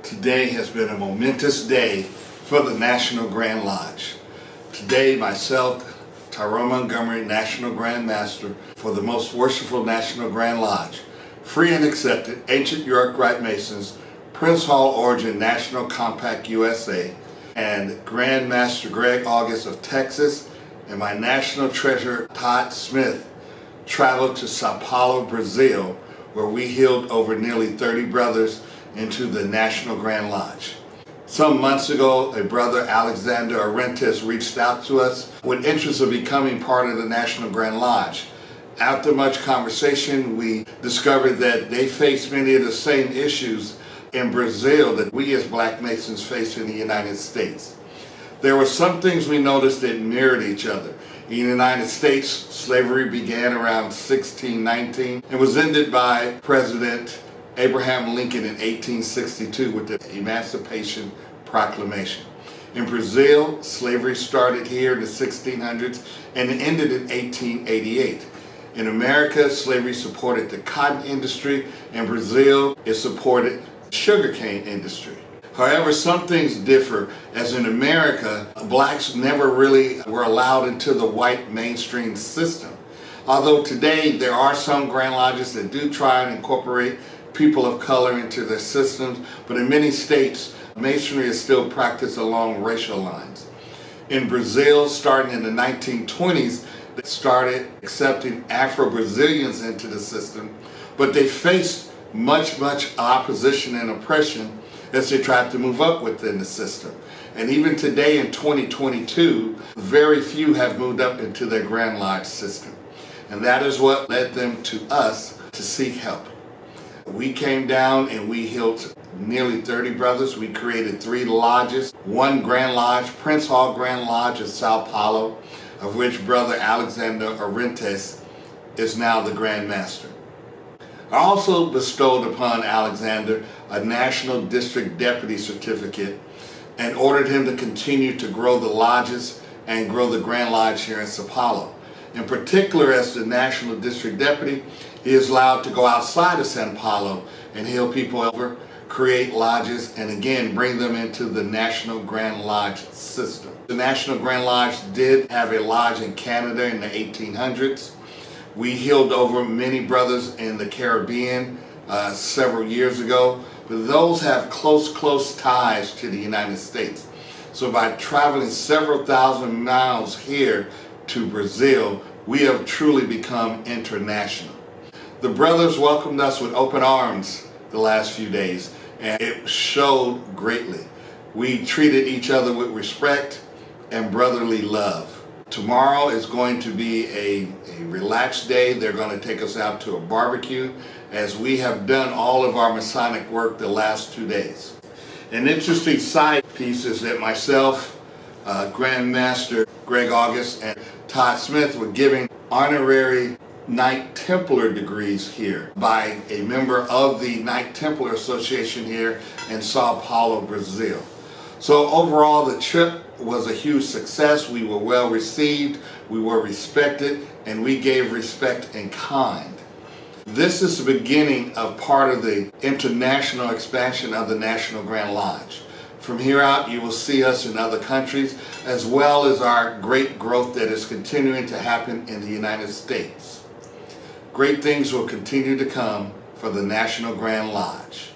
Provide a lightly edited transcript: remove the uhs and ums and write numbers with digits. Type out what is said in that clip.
Today has been a momentous day for the National Grand Lodge. Today, myself, Tyrone Montgomery, National Grand Master for the most worshipful National Grand Lodge, free and accepted, Ancient York Rite Masons, Prince Hall Origin National Compact USA, and Grand Master Greg August of Texas, and my National Treasurer Todd Smith traveled to São Paulo, Brazil, where we healed over nearly 30 brothers into the National Grand Lodge. Some months ago, a brother, Alexandre Arantes, reached out to us with interest of becoming part of the National Grand Lodge. After much conversation, we discovered that they face many of the same issues in Brazil that we as Black Masons face in the United States. There were some things we noticed that mirrored each other. In the United States, slavery began around 1619 and was ended by President Abraham Lincoln in 1862 with the Emancipation Proclamation. In Brazil, slavery started here in the 1600s and it ended in 1888. In America, slavery supported the cotton industry, and Brazil, it supported the sugarcane industry. However, some things differ, as in America, blacks never really were allowed into the white mainstream system. Although today there are some Grand Lodges that do try and incorporate people of color into their systems, but in many states, Masonry is still practiced along racial lines. In Brazil, starting in the 1920s, they started accepting Afro-Brazilians into the system, but they faced much opposition and oppression as they tried to move up within the system. And even today in 2022, very few have moved up into their Grand Lodge system. And that is what led them to us to seek help. We came down and we healed nearly 30 brothers. We created 3 lodges, 1 Grand Lodge, Prince Hall Grand Lodge of São Paulo, of which Brother Alexandre Arantes is now the Grand Master. I also bestowed upon Alexander a National District Deputy Certificate and ordered him to continue to grow the lodges and grow the Grand Lodge here in São Paulo. In particular, as the National District Deputy, he is allowed to go outside of São Paulo and heal people over, create lodges, and again bring them into the National Grand Lodge system. The National Grand Lodge did have a lodge in Canada in the 1800s. We healed over many brothers in the Caribbean several years ago, but those have close ties to the United States. So by traveling several thousand miles here to Brazil, we have truly become international. The brothers welcomed us with open arms the last few days, and it showed greatly. We treated each other with respect and brotherly love. Tomorrow is going to be a relaxed day. They're going to take us out to a barbecue, as we have done all of our Masonic work the last 2 days. An interesting side piece is that myself, Grand Master Greg August, and Todd Smith were giving honorary Knight Templar degrees here by a member of the Knight Templar Association here in São Paulo, Brazil. So overall, the trip was a huge success. We were well received, we were respected, and we gave respect in kind. This is the beginning of part of the international expansion of the National Grand Lodge. From here out, you will see us in other countries, as well as our great growth that is continuing to happen in the United States. Great things will continue to come for the National Grand Lodge.